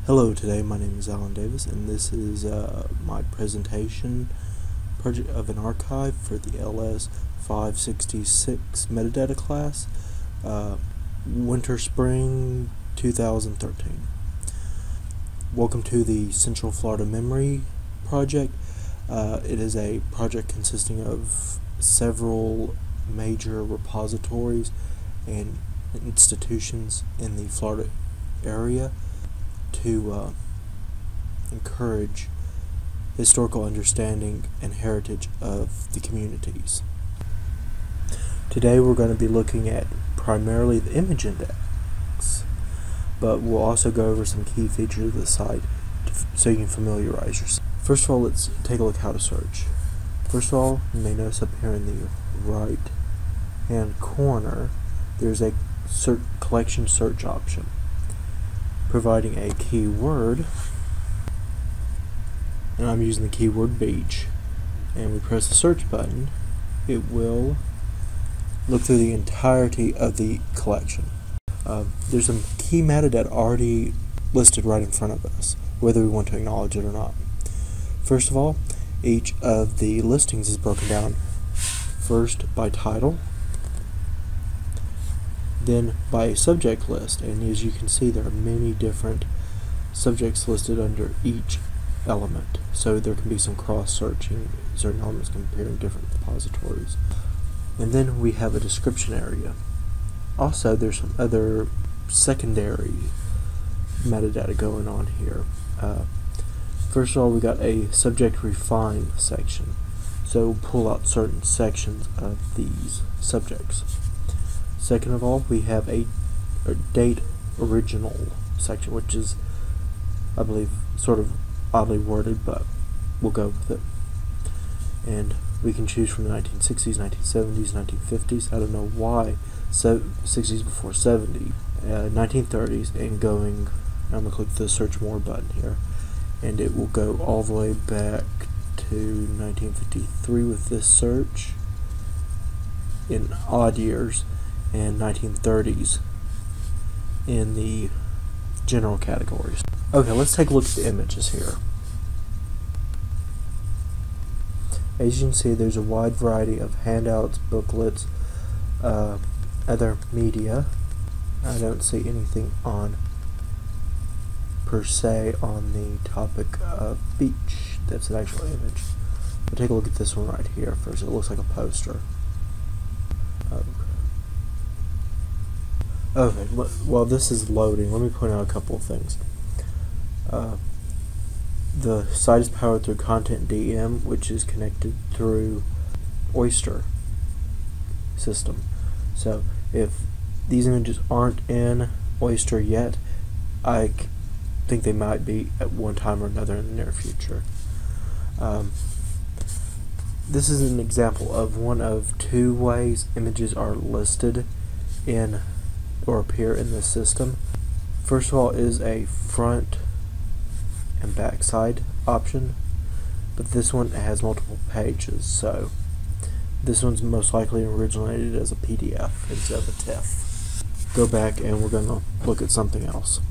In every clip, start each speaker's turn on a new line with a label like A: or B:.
A: Hello, today my name is Alan Davis, and this is my presentation project of an archive for the LS 566 metadata class, winter spring 2013. Welcome to the Central Florida Memory Project. It is a project consisting of several major repositories and institutions in the Florida area to encourage historical understanding and heritage of the communities. Today we're going to be looking at primarily the image index, but we'll also go over some key features of the site so you can familiarize yourself. First of all, let's take a look how to search. First of all, you may notice up here in the right hand corner there's a collection search option. Providing a keyword, and I'm using the keyword beach, and we press the search button, it will look through the entirety of the collection. There's some key metadata already listed right in front of us, whether we want to acknowledge it or not. First of all, each of the listings is broken down first by title, then by a subject list, and as you can see there are many different subjects listed under each element, so there can be some cross-searching. Certain elements can appear in different repositories. And then we have a description area. Also, there's some other secondary metadata going on here. First of all, we got a subject refine section, so we'll pull out certain sections of these subjects. Second of all, we have a date original section, which is, I believe, sort of oddly worded, but we'll go with it. And we can choose from the 1960s, 1970s, 1950s. I don't know why 60s before 70, 1930s, and going. I'm going to click the search more button here, and it will go all the way back to 1953 with this search in odd years, and 1930s in the general categories. Okay, let's take a look at the images here. As you can see, there's a wide variety of handouts, booklets, other media. I don't see anything on per se on the topic of beach. That's an actual image. But take a look at this one right here first. It looks like a poster. Okay, while this is loading, let me point out a couple of things. The site is powered through Content DM, which is connected through Oyster system. So if these images aren't in Oyster yet, I think they might be at one time or another in the near future. This is an example of one of two ways images are listed in or appear in the system. First of all is a front and back side option, but this one has multiple pages, so this one's most likely originated as a PDF instead of a TIFF. Go back and we're going to look at something else.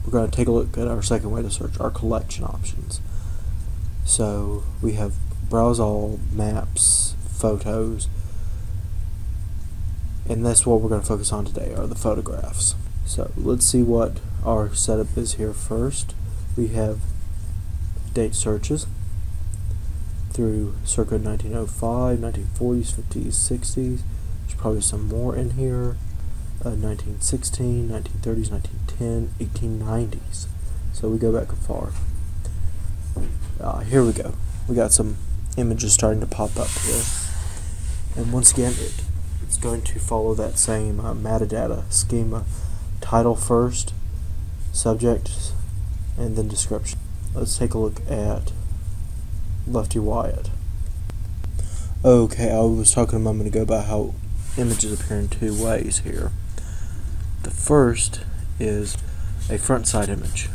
A: We're going to take a look at our second way to search, our collection options. So we have browse all, maps, photos, and that's what we're going to focus on today, are the photographs. So let's see what our setup is here first. We have date searches through circa 1905, 1940s, 50s, 60s. There's probably some more in here. 1916, 1930s, 1910, 1890s. So we go back far. Here we go. We got some images starting to pop up here. And once again, it's going to follow that same metadata schema. Title first, subject, and then description. Let's take a look at Lefty Wyatt. Okay, I was talking a moment ago about how images appear in two ways here. The first is a front side image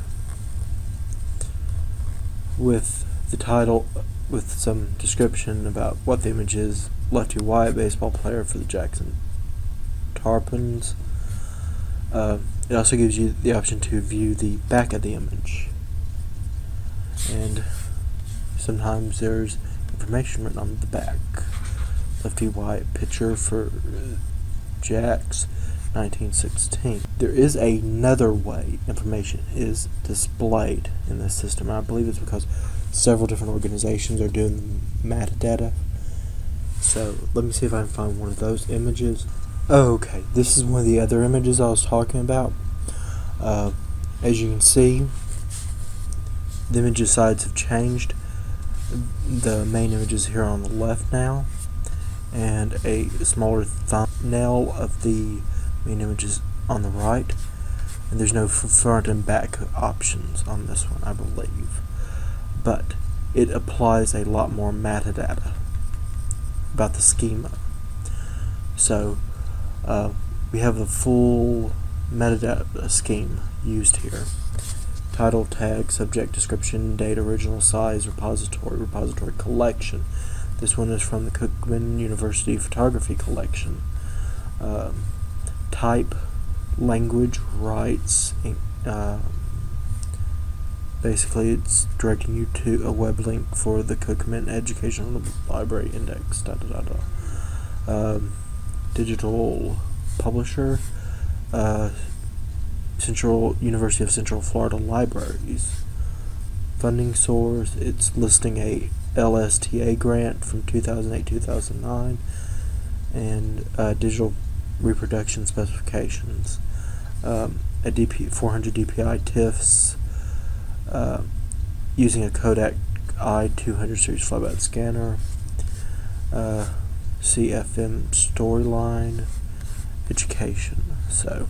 A: with the title with some description about what the image is. Lefty Wyatt, baseball player for the Jackson Tarpons. It also gives you the option to view the back of the image. And sometimes there's information written on the back. Lefty White picture for Jack's 1916. There is another way information is displayed in this system. I believe it's because several different organizations are doing metadata. So let me see if I can find one of those images. Okay, this is one of the other images I was talking about. As you can see, the image sides have changed. The main image is here on the left now, and a smaller thumbnail of the main image is on the right, and there's no front and back options on this one, I believe, but it applies a lot more metadata about the schema. So we have the full metadata scheme used here: title, tag, subject, description, date, original, size, repository collection. This one is from the Cookman University Photography Collection. Type, language, rights. Basically, it's directing you to a web link for the Cookman Educational Library Index. Digital publisher. University of Central Florida Libraries. Funding source, it's listing a LSTA grant from 2008-2009, and digital reproduction specifications, a 400 DPI TIFFs, using a Kodak i200 series flyback scanner, CFM storyline, education. So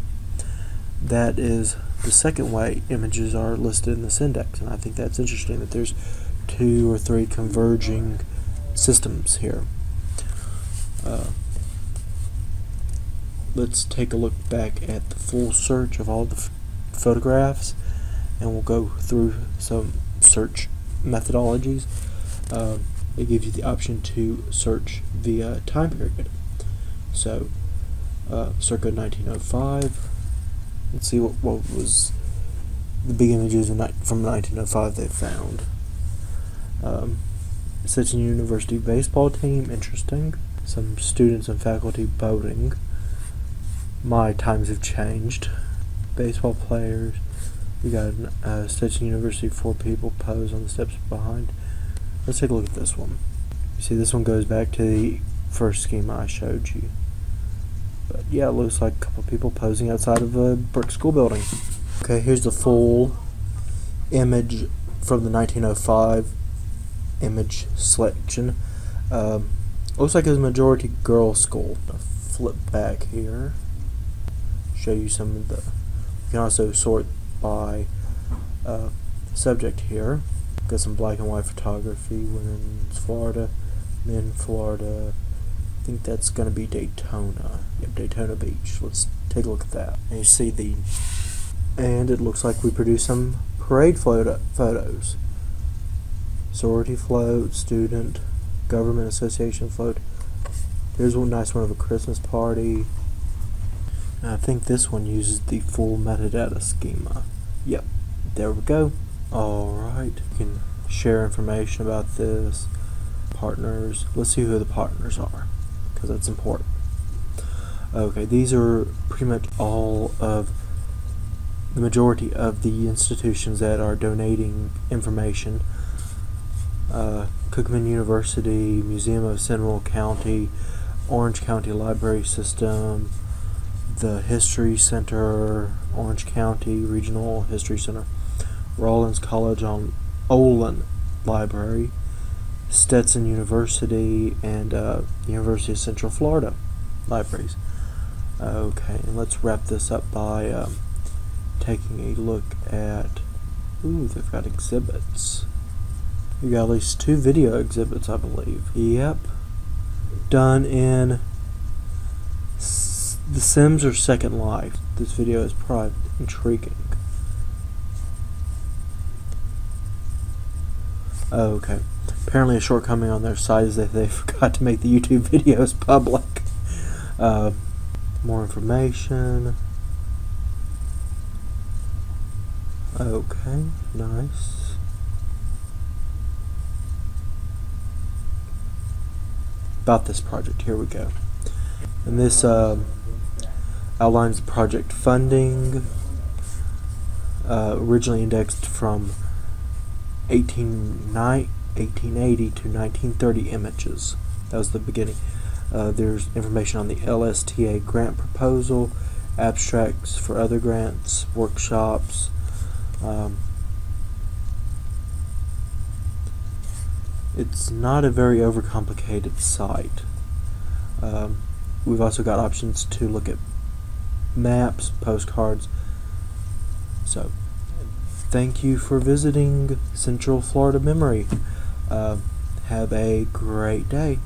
A: that is the second way images are listed in this index, and I think that's interesting that there's 2 or 3 converging systems here. Let's take a look back at the full search of all the photographs, and we'll go through some search methodologies. It gives you the option to search via time period. So circa 1905. Let's see what was the big images from 1905 they found. Stetson University baseball team, interesting. Some students and faculty boating. My times have changed. Baseball players. We got Stetson University, 4 people pose on the steps behind. Let's take a look at this one. You see, this one goes back to the first schema I showed you. But yeah, it looks like a couple people posing outside of a brick school building. Okay, here's the full image from the 1905 image selection. Looks like it's a majority girls' school. I'll flip back here, show you some of the. You can also sort by subject here. Got some black and white photography. Women's Florida, men Florida. I think that's going to be Daytona. Yep, Daytona Beach. Let's take a look at that. And you see and it looks like we produced some parade photos. Sorority float, student, government association float. There's one nice one of a Christmas party. And I think this one uses the full metadata schema. Yep, there we go. Alright, you can share information about this. Partners. Let's see who the partners are, because that's important. Okay, these are pretty much all of the majority of the institutions that are donating information. Cookman University, Museum of Seminole County, Orange County Library System, the History Center, Orange County Regional History Center, Rollins College on Olin Library, Stetson University, and University of Central Florida Libraries. Okay, and let's wrap this up by taking a look at. Ooh, they've got exhibits. We got at least 2 video exhibits, I believe. Yep. Done in The Sims or Second Life. This video is probably intriguing. Okay. Apparently a shortcoming on their side is that they forgot to make the YouTube videos public. More information. Okay, nice. About this project, here we go. And this outlines the project funding, originally indexed from 1880 to 1930 images. That was the beginning. There's information on the LSTA grant proposal, abstracts for other grants, workshops. It's not a very overcomplicated site. We've also got options to look at maps, postcards. So, thank you for visiting Central Florida Memory. Have a great day.